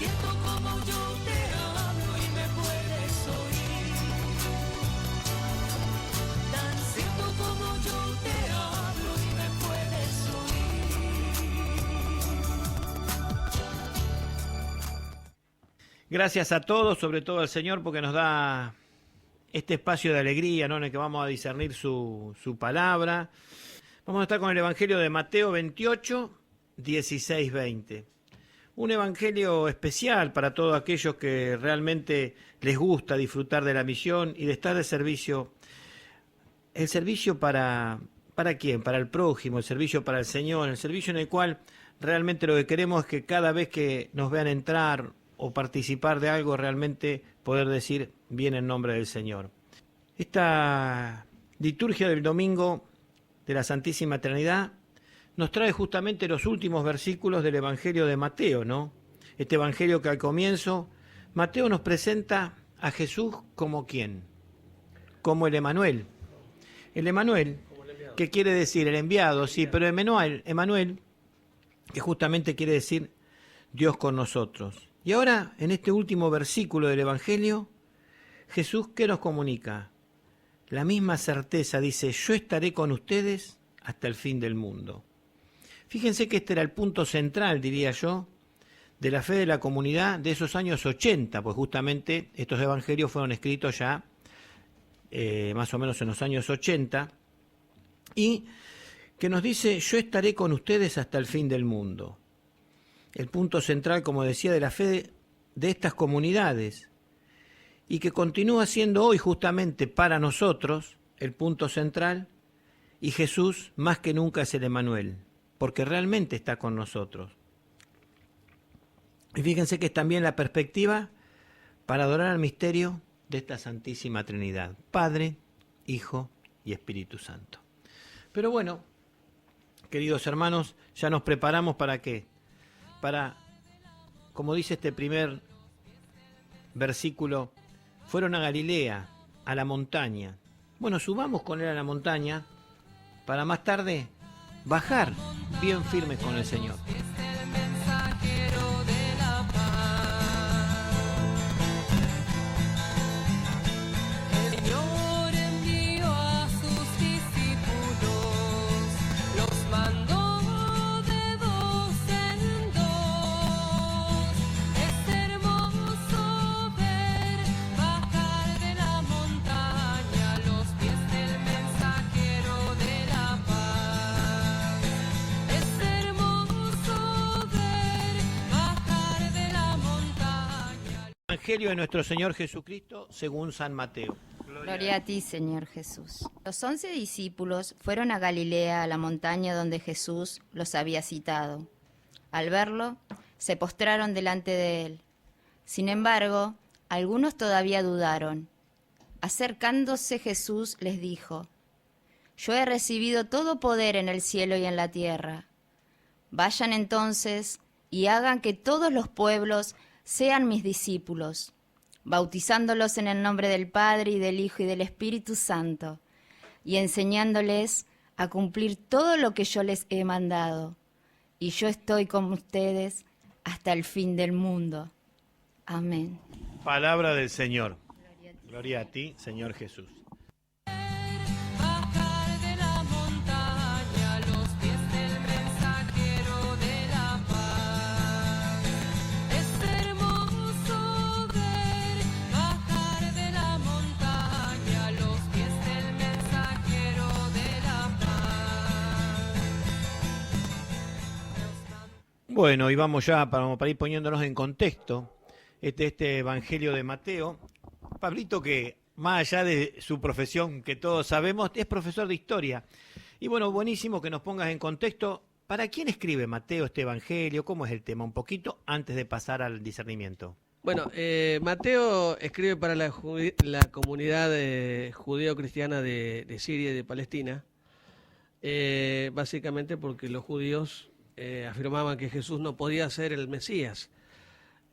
cierto como yo te hablo y me puedes oír. Tan cierto como yo te hablo y me puedes oír. Gracias a todos, sobre todo al Señor, porque nos da este espacio de alegría, ¿no?, en el que vamos a discernir su palabra. Vamos a estar con el Evangelio de Mateo 28, 16, 20. Un evangelio especial para todos aquellos que realmente les gusta disfrutar de la misión y de estar de servicio. El servicio ¿para quién? Para el prójimo, el servicio para el Señor, el servicio en el cual realmente lo que queremos es que cada vez que nos vean entrar o participar de algo, realmente poder decir bien en nombre del Señor. Esta liturgia del domingo de la Santísima Trinidad nos trae justamente los últimos versículos del Evangelio de Mateo, ¿no? Este Evangelio que al comienzo Mateo nos presenta a Jesús como ¿quién? Como el Emanuel. El Emanuel, que quiere decir el enviado, sí, pero Emanuel, que justamente quiere decir Dios con nosotros. Y ahora, en este último versículo del Evangelio, Jesús, ¿qué nos comunica? La misma certeza, dice, yo estaré con ustedes hasta el fin del mundo. Fíjense que este era el punto central, diría yo, de la fe de la comunidad de esos años 80, pues justamente estos evangelios fueron escritos ya más o menos en los años 80, y que nos dice, yo estaré con ustedes hasta el fin del mundo. El punto central, como decía, de la fe de estas comunidades, y que continúa siendo hoy justamente para nosotros el punto central, y Jesús más que nunca es el Emanuel, porque realmente está con nosotros. Y fíjense que es también la perspectiva para adorar al misterio de esta Santísima Trinidad, Padre, Hijo y Espíritu Santo. Pero bueno, queridos hermanos, ya nos preparamos ¿para qué? Para, como dice este primer versículo, fueron a Galilea, a la montaña. Bueno, subamos con él a la montaña para más tarde bajar bien firmes con el Señor. Evangelio de nuestro Señor Jesucristo según San Mateo. Gloria a ti, Señor Jesús. Los 11 discípulos fueron a Galilea, a la montaña donde Jesús los había citado. Al verlo, se postraron delante de él. Sin embargo, algunos todavía dudaron. Acercándose Jesús les dijo, yo he recibido todo poder en el cielo y en la tierra. Vayan entonces y hagan que todos los pueblos sean mis discípulos, bautizándolos en el nombre del Padre y del Hijo y del Espíritu Santo, y enseñándoles a cumplir todo lo que yo les he mandado. Y yo estoy con ustedes hasta el fin del mundo. Amén. Palabra del Señor. Gloria a ti, Señor Jesús. Bueno, y vamos ya para ir poniéndonos en contexto este Evangelio de Mateo. Pablito, que más allá de su profesión, que todos sabemos, es profesor de historia. Y bueno, buenísimo que nos pongas en contexto. ¿Para quién escribe Mateo este Evangelio? ¿Cómo es el tema? Un poquito antes de pasar al discernimiento. Bueno, Mateo escribe para la comunidad judeo-cristiana de Siria y de Palestina, básicamente porque los judíos afirmaban que Jesús no podía ser el Mesías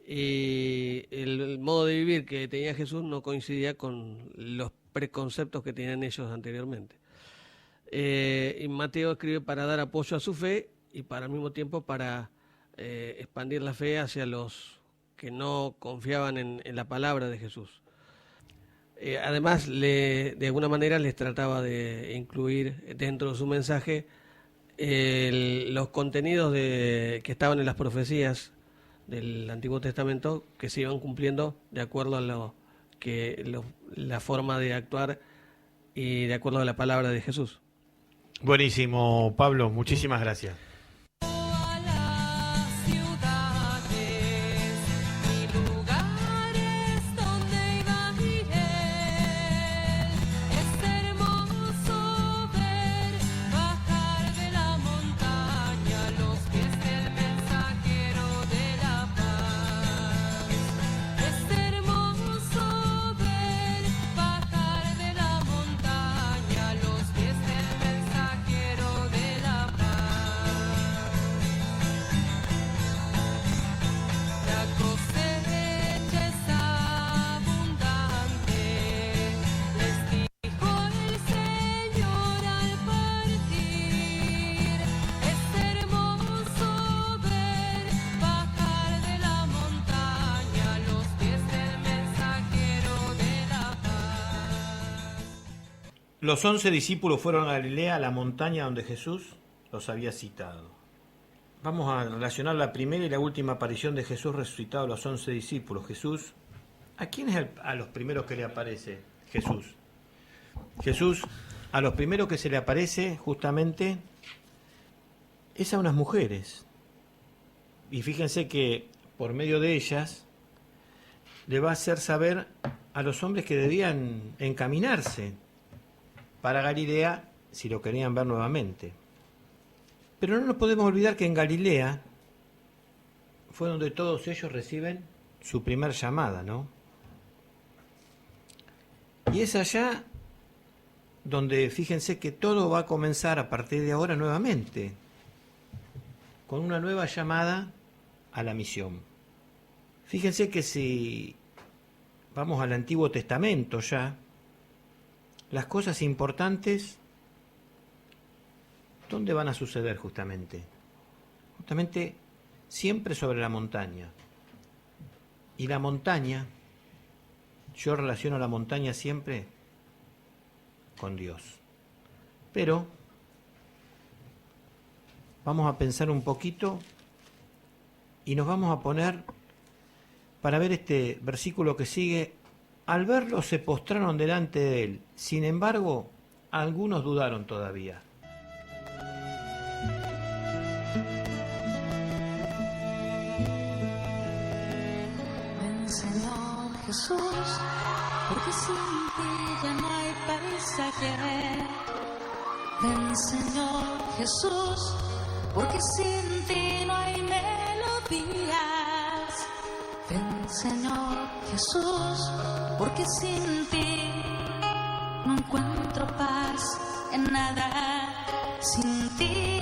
y el modo de vivir que tenía Jesús no coincidía con los preconceptos que tenían ellos anteriormente. Y Mateo escribe para dar apoyo a su fe y para al mismo tiempo para expandir la fe hacia los que no confiaban en la palabra de Jesús. Además, de alguna manera les trataba de incluir dentro de su mensaje los contenidos que estaban en las profecías del Antiguo Testamento, que se iban cumpliendo de acuerdo a la forma de actuar y de acuerdo a la palabra de Jesús. Buenísimo, Pablo, muchísimas gracias. A las ciudades y lugares donde iba Miguel. Es hermoso ver bajar de la montaña los pies del mensajero de la paz. Es hermoso ver bajar de la montaña los pies del mensajero de la paz. La cosecha es abundante, les dijo el Señor al partir. Es hermoso ver bajar de la montaña los pies del mensajero de la paz. Los 11 discípulos fueron a Galilea, a la montaña donde Jesús los había citado. Vamos a relacionar la primera y la última aparición de Jesús resucitado a los 11 discípulos. Jesús, ¿a quién es a los primeros que le aparece Jesús? Jesús, a los primeros que se le aparece justamente es a unas mujeres. Y fíjense que por medio de ellas le va a hacer saber a los hombres que debían encaminarse para Galilea si lo querían ver nuevamente. Pero no nos podemos olvidar que en Galilea fue donde todos ellos reciben su primer llamada, ¿no? Y es allá donde fíjense que todo va a comenzar a partir de ahora nuevamente, con una nueva llamada a la misión. Fíjense que si vamos al Antiguo Testamento ya, las cosas importantes, ¿dónde van a suceder justamente? Justamente siempre sobre la montaña. Y la montaña, yo relaciono la montaña siempre con Dios. Pero vamos a pensar un poquito y nos vamos a poner para ver este versículo que sigue. Al verlo se postraron delante de él. Sin embargo, algunos dudaron todavía. Ven, Señor Jesús, porque sin ti ya no hay paisaje. Ven, Señor Jesús, porque sin ti no hay melodías. Ven, Señor Jesús, porque sin ti no encuentro paz en nada. Sin ti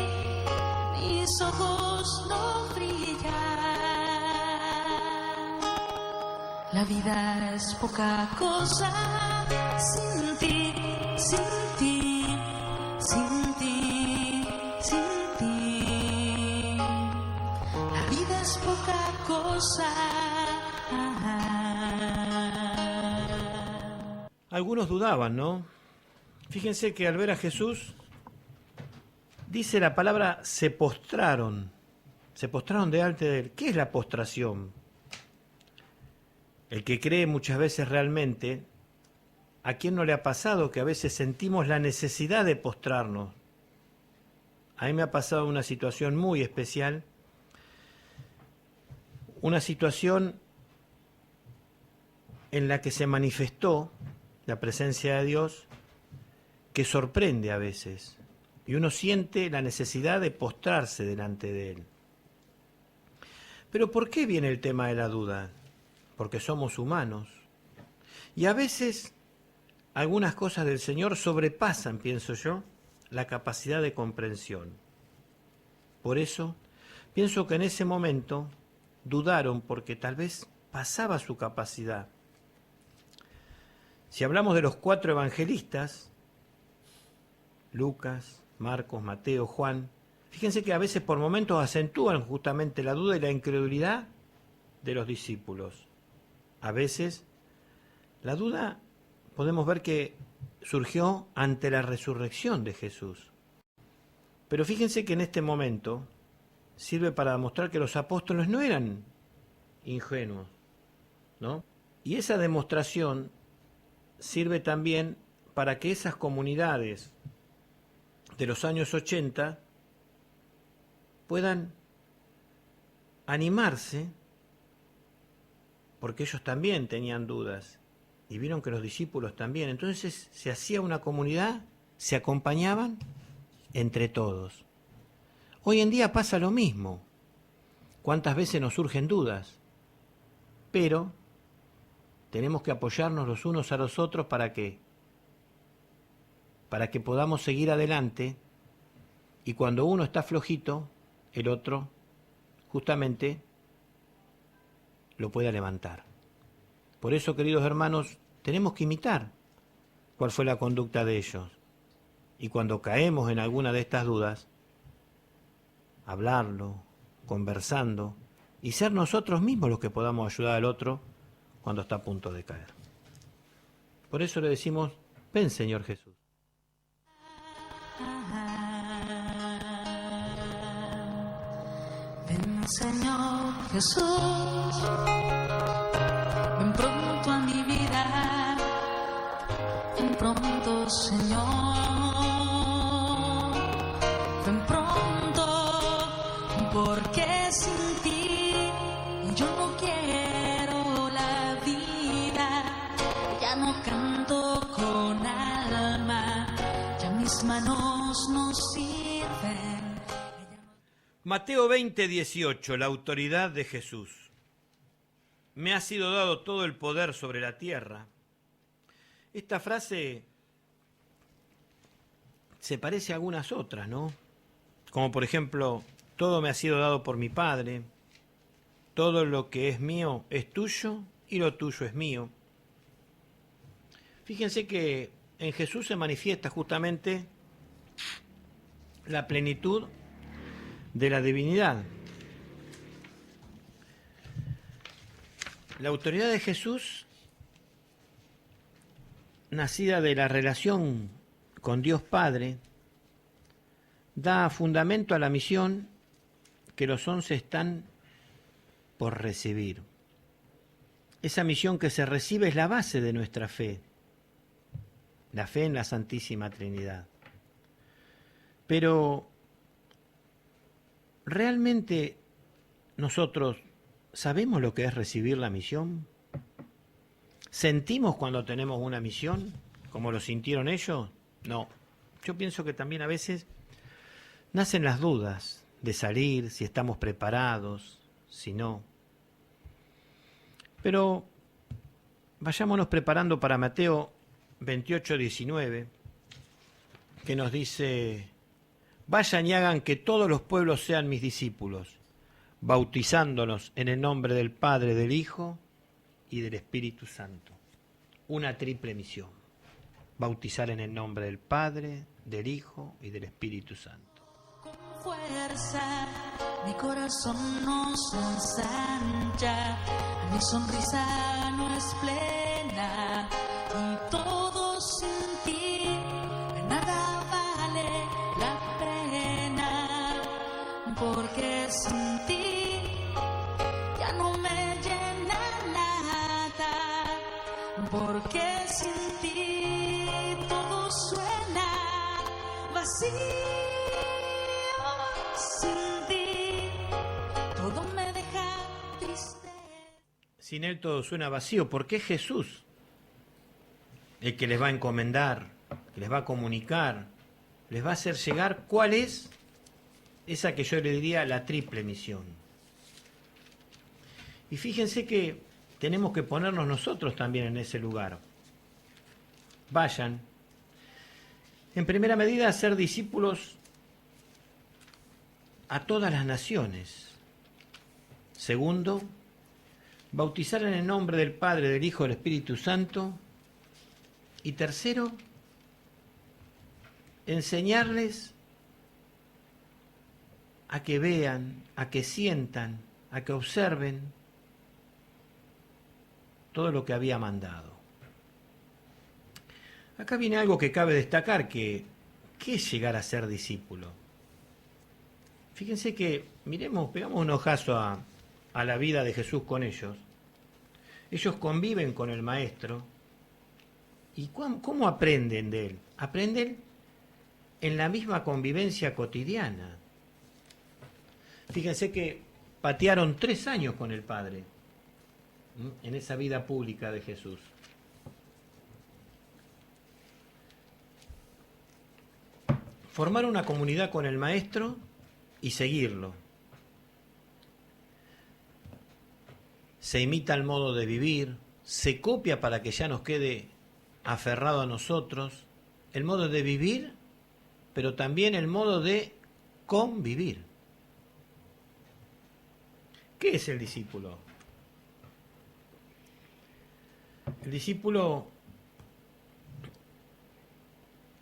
mis ojos no brillan. La vida es poca cosa sin ti, sin ti, sin ti, sin ti. La vida es poca cosa. Algunos dudaban, ¿no? Fíjense que al ver a Jesús, dice la palabra, se postraron delante de él. ¿Qué es la postración? El que cree muchas veces realmente, ¿a quién no le ha pasado que a veces sentimos la necesidad de postrarnos? A mí me ha pasado una situación muy especial, una situación en la que se manifestó la presencia de Dios, que sorprende a veces, y uno siente la necesidad de postrarse delante de Él. Pero ¿por qué viene el tema de la duda? Porque somos humanos, y a veces algunas cosas del Señor sobrepasan, pienso yo, la capacidad de comprensión. Por eso, pienso que en ese momento dudaron porque tal vez pasaba su capacidad. Si hablamos de los 4 evangelistas, Lucas, Marcos, Mateo, Juan, fíjense que a veces por momentos acentúan justamente la duda y la incredulidad de los discípulos. A veces, la duda podemos ver que surgió ante la resurrección de Jesús. Pero fíjense que en este momento sirve para demostrar que los apóstoles no eran ingenuos, ¿no? Y esa demostración sirve también para que esas comunidades de los años 80 puedan animarse, porque ellos también tenían dudas y vieron que los discípulos también. Entonces se hacía una comunidad, se acompañaban entre todos. Hoy en día pasa lo mismo. ¿Cuántas veces nos surgen dudas? Pero tenemos que apoyarnos los unos a los otros para que podamos seguir adelante, y cuando uno está flojito, el otro justamente lo pueda levantar. Por eso, queridos hermanos, tenemos que imitar cuál fue la conducta de ellos. Y cuando caemos en alguna de estas dudas, hablarlo, conversando, y ser nosotros mismos los que podamos ayudar al otro cuando está a punto de caer. Por eso le decimos, ven Señor Jesús. Ven Señor Jesús, ven pronto a mi vida, ven pronto Señor, ven pronto, porque sin ti yo no quiero la vida, ya no canto con alma, ya mis manos no sirven. Mateo 20:18, la autoridad de Jesús. Me ha sido dado todo el poder sobre la tierra. Esta frase se parece a algunas otras, ¿no? Como por ejemplo, todo me ha sido dado por mi Padre, todo lo que es mío es tuyo y lo tuyo es mío. Fíjense que en Jesús se manifiesta justamente la plenitud de la divinidad. La autoridad de Jesús, nacida de la relación con Dios Padre, da fundamento a la misión que los 11 están por recibir. Esa misión que se recibe es la base de nuestra fe, la fe en la Santísima Trinidad. Pero ¿realmente nosotros sabemos lo que es recibir la misión? ¿Sentimos cuando tenemos una misión, como lo sintieron ellos? No. Yo pienso que también a veces nacen las dudas de salir, si estamos preparados, si no. Pero vayámonos preparando para Mateo 28:19, que nos dice: vayan y hagan que todos los pueblos sean mis discípulos, bautizándolos en el nombre del Padre, del Hijo y del Espíritu Santo. Una triple misión: bautizar en el nombre del Padre, del Hijo y del Espíritu Santo. Con fuerza mi corazón no se ensancha, mi sonrisa no es plena y todo sin ti nada vale la pena, porque sin ti ya no me llena nada, porque sin ti todo suena vacío, sin ti todo me deja triste. Sin Él todo suena vacío, porque es Jesús el que les va a encomendar, que les va a comunicar, les va a hacer llegar cuál es esa que yo le diría la triple misión. Y fíjense que tenemos que ponernos nosotros también en ese lugar. Vayan, en primera medida, a ser discípulos a todas las naciones. Segundo, bautizar en el nombre del Padre, del Hijo y del Espíritu Santo. Y tercero, enseñarles a que vean, a que sientan, a que observen todo lo que había mandado. Acá viene algo que cabe destacar, ¿qué es llegar a ser discípulo? Fíjense que, pegamos un ojazo a la vida de Jesús con ellos. Ellos conviven con el Maestro. ¿Y cómo aprenden de él? Aprenden en la misma convivencia cotidiana. Fíjense que patearon 3 años con el Padre en esa vida pública de Jesús. Formar una comunidad con el Maestro y seguirlo. Se imita el modo de vivir, se copia para que ya nos quede aferrado a nosotros, el modo de vivir, pero también el modo de convivir. ¿Qué es el discípulo? El discípulo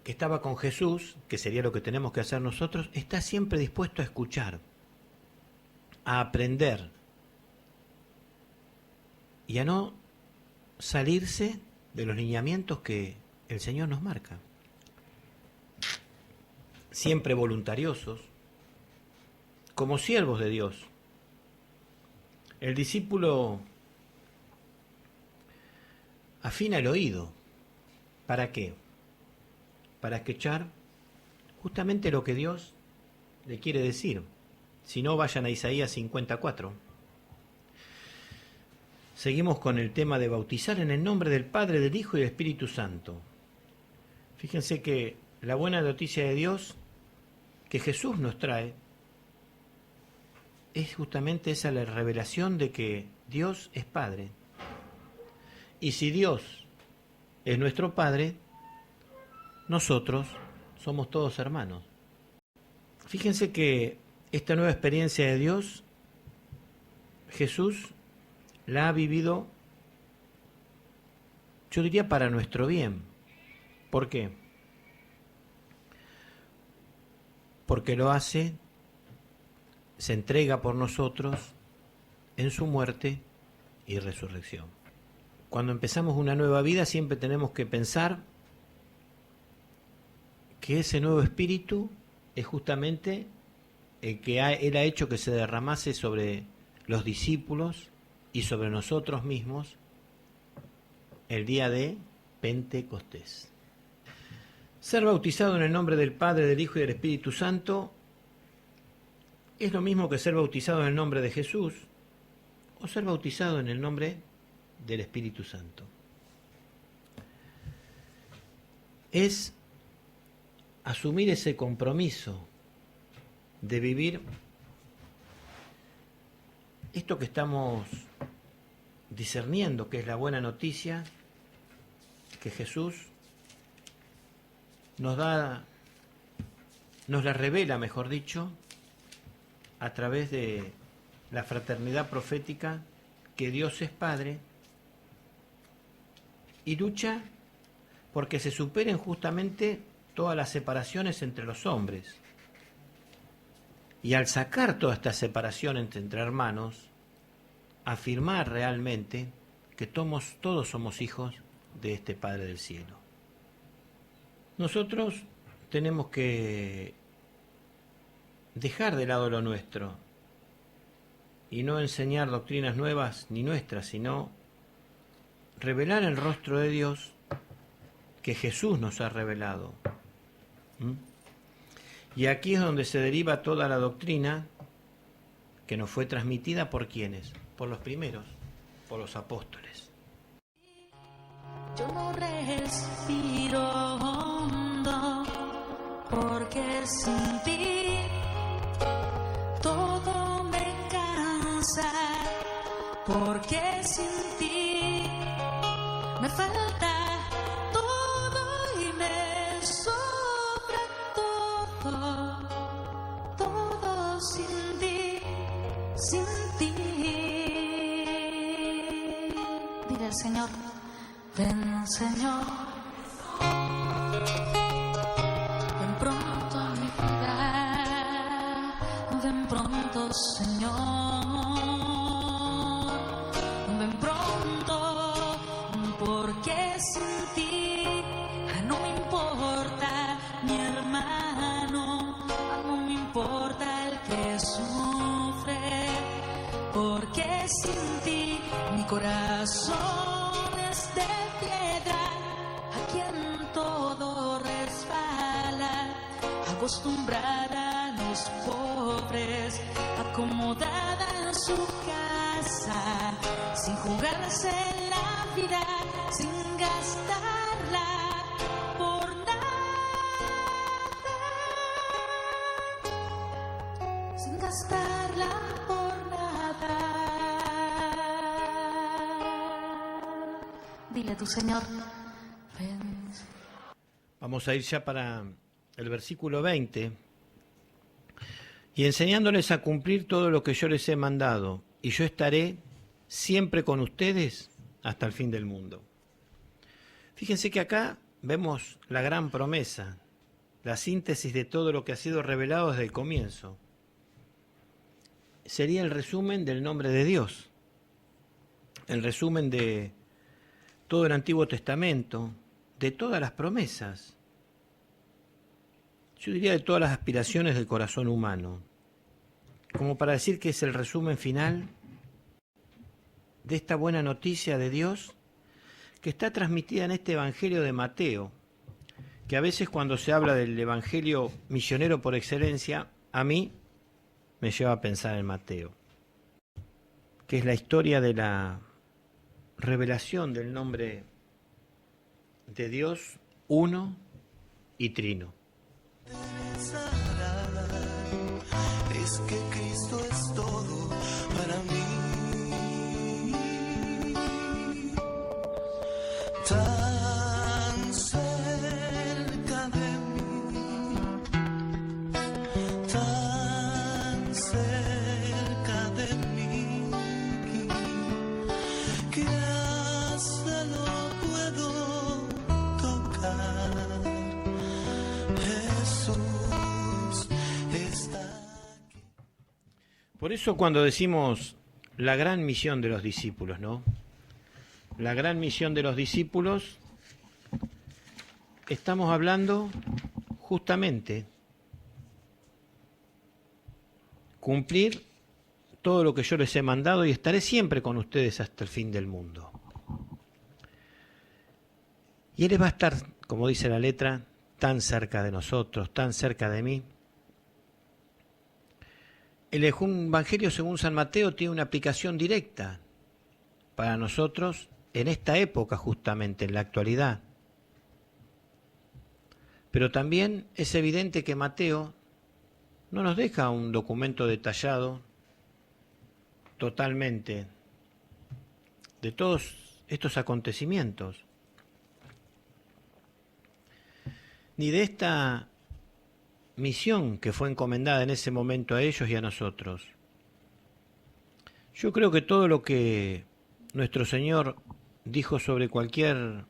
que estaba con Jesús, que sería lo que tenemos que hacer nosotros, está siempre dispuesto a escuchar, a aprender y a no salirse de los lineamientos que el Señor nos marca. Siempre voluntariosos, como siervos de Dios. El discípulo afina el oído. ¿Para qué? Para escuchar justamente lo que Dios le quiere decir. Si no, vayan a Isaías 54. Seguimos con el tema de bautizar en el nombre del Padre, del Hijo y del Espíritu Santo. Fíjense que la buena noticia de Dios que Jesús nos trae es justamente esa la revelación de que Dios es Padre. Y si Dios es nuestro Padre, nosotros somos todos hermanos. Fíjense que esta nueva experiencia de Dios, Jesús la ha vivido, yo diría, para nuestro bien. ¿Por qué? Porque lo hace, se entrega por nosotros en su muerte y resurrección. Cuando empezamos una nueva vida siempre tenemos que pensar que ese nuevo espíritu es justamente el que Él ha hecho que se derramase sobre los discípulos y sobre nosotros mismos el día de Pentecostés. Ser bautizado en el nombre del Padre, del Hijo y del Espíritu Santo es lo mismo que ser bautizado en el nombre de Jesús o ser bautizado en el nombre del Espíritu Santo. Es asumir ese compromiso de vivir esto que estamos discerniendo, que es la buena noticia que Jesús nos la revela, mejor dicho, a través de la fraternidad profética, que Dios es Padre, y lucha porque se superen justamente todas las separaciones entre los hombres. Y al sacar toda esta separación entre hermanos, afirmar realmente que todos somos hijos de este Padre del cielo. Nosotros tenemos que dejar de lado lo nuestro y no enseñar doctrinas nuevas ni nuestras, sino revelar el rostro de Dios que Jesús nos ha revelado. Y aquí es donde se deriva toda la doctrina que nos fue transmitida por ¿quiénes? Por los primeros, por los apóstoles. Yo no respiro hondo porque sin ti todo me cansa, porque sin ti me falta todo y me sobra todo sin ti, sin ti. Dile al Señor, ven Señor, ven pronto a mi vida, ven pronto Señor, ven pronto. corazones de piedra, a quien todo resbala, acostumbrada a los pobres, acomodada en su casa, sin jugarse la vida, sin gastarla por nada, sin gastarla por nada. Dile a tu Señor, ven. Vamos a ir ya para el versículo 20. Y enseñándoles a cumplir todo lo que yo les he mandado, y yo estaré siempre con ustedes hasta el fin del mundo. Fíjense que acá vemos la gran promesa, la síntesis de todo lo que ha sido revelado desde el comienzo. Sería el resumen del nombre de Dios, el resumen de todo el Antiguo Testamento, de todas las promesas, yo diría de todas las aspiraciones del corazón humano, como para decir que es el resumen final de esta buena noticia de Dios que está transmitida en este Evangelio de Mateo, que a veces cuando se habla del Evangelio misionero por excelencia, a mí me lleva a pensar en Mateo, que es la historia de la revelación del nombre de Dios uno y trino. Es que Cristo es todo para mí. Tan cerca de mí, tan cerca de mí, que hasta lo puedo tocar. Jesús está aquí. Por eso cuando decimos la gran misión de los discípulos, ¿no? La gran misión de los discípulos, estamos hablando justamente cumplir todo lo que yo les he mandado y estaré siempre con ustedes hasta el fin del mundo. Y Él va a estar, como dice la letra, tan cerca de nosotros, tan cerca de mí. El Evangelio según San Mateo tiene una aplicación directa para nosotros en esta época justamente, en la actualidad. Pero también es evidente que Mateo no nos deja un documento detallado totalmente de todos estos acontecimientos, ni de esta misión que fue encomendada en ese momento a ellos y a nosotros. Yo creo que todo lo que nuestro Señor dijo sobre cualquier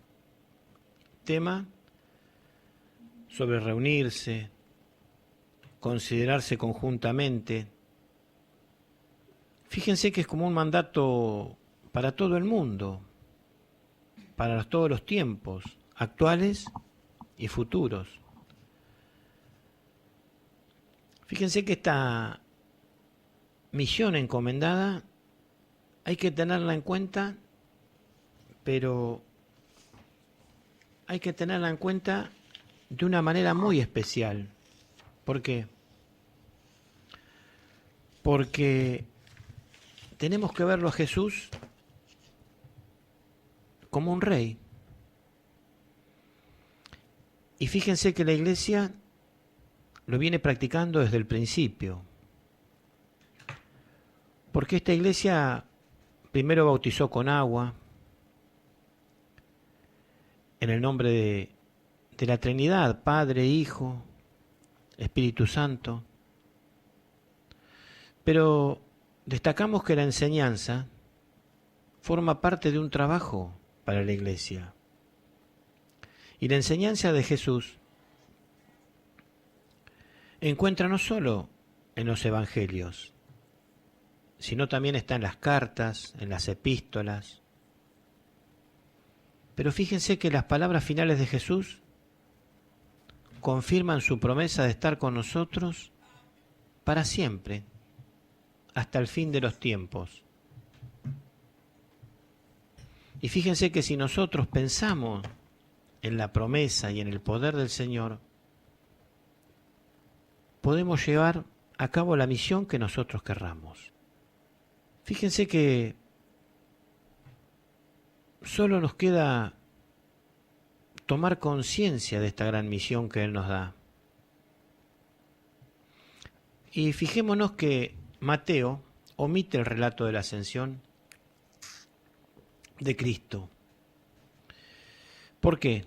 tema, sobre reunirse, considerarse conjuntamente, fíjense que es como un mandato para todo el mundo, para todos los tiempos, actuales y futuros. Fíjense que esta misión encomendada hay que tenerla en cuenta, pero hay que tenerla en cuenta de una manera muy especial. ¿Por qué? Porque tenemos que verlo a Jesús como un rey. Y fíjense que la Iglesia lo viene practicando desde el principio. Porque esta Iglesia primero bautizó con agua, en el nombre de la Trinidad, Padre, Hijo, Espíritu Santo. Pero destacamos que la enseñanza forma parte de un trabajo para la Iglesia. Y la enseñanza de Jesús encuentra no solo en los evangelios, sino también está en las cartas, en las epístolas. Pero fíjense que las palabras finales de Jesús confirman su promesa de estar con nosotros para siempre, hasta el fin de los tiempos. Y fíjense que si nosotros pensamos en la promesa y en el poder del Señor, podemos llevar a cabo la misión que nosotros querramos. Fíjense que solo nos queda tomar conciencia de esta gran misión que Él nos da. Y fijémonos que Mateo omite el relato de la ascensión de Cristo. ¿Por qué?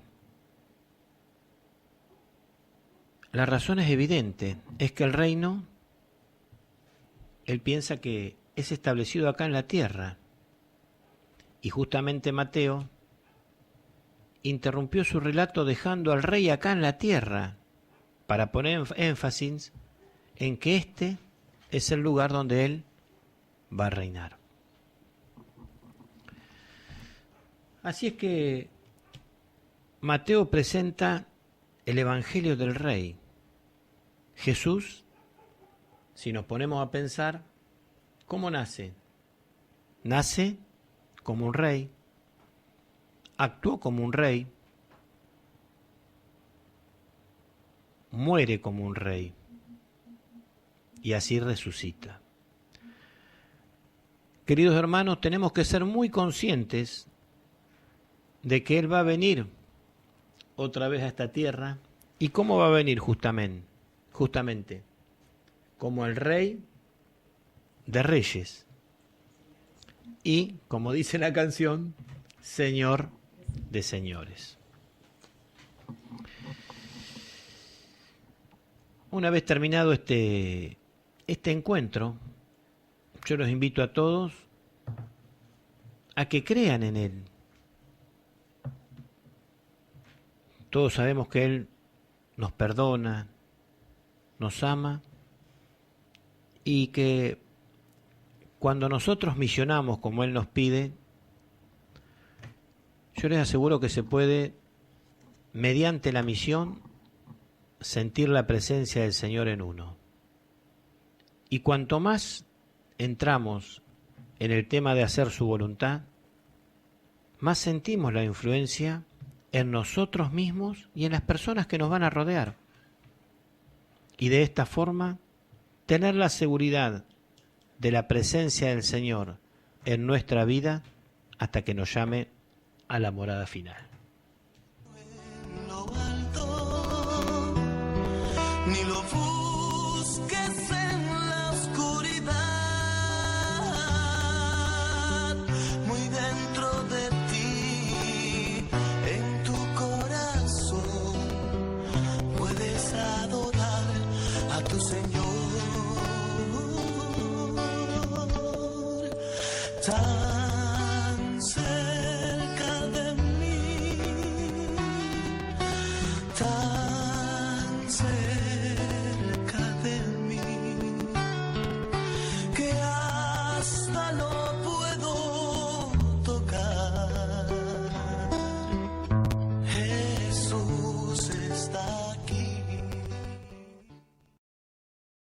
La razón es evidente, es que el reino, Él piensa que es establecido acá en la tierra. Y justamente Mateo interrumpió su relato dejando al rey acá en la tierra para poner énfasis en que este es el lugar donde Él va a reinar. Así es que Mateo presenta el Evangelio del Rey. Jesús, si nos ponemos a pensar, ¿cómo nace? Nace como un rey, actuó como un rey, muere como un rey y así resucita. Queridos hermanos, tenemos que ser muy conscientes de que Él va a venir otra vez a esta tierra. ¿Y cómo va a venir justamente? Como el Rey de Reyes. Y, como dice la canción, Señor de Señores. Una vez terminado este encuentro, yo los invito a todos a que crean en Él. Todos sabemos que Él nos perdona, nos ama y que cuando nosotros misionamos como Él nos pide, yo les aseguro que se puede, mediante la misión, sentir la presencia del Señor en uno. Y cuanto más entramos en el tema de hacer su voluntad, más sentimos la influencia en nosotros mismos y en las personas que nos van a rodear. Y de esta forma, tener la seguridad de la presencia del Señor en nuestra vida hasta que nos llame a la morada final. En lo alto, ni lo busques en la oscuridad, muy dentro de ti, en tu corazón, puedes adorar a tu Señor.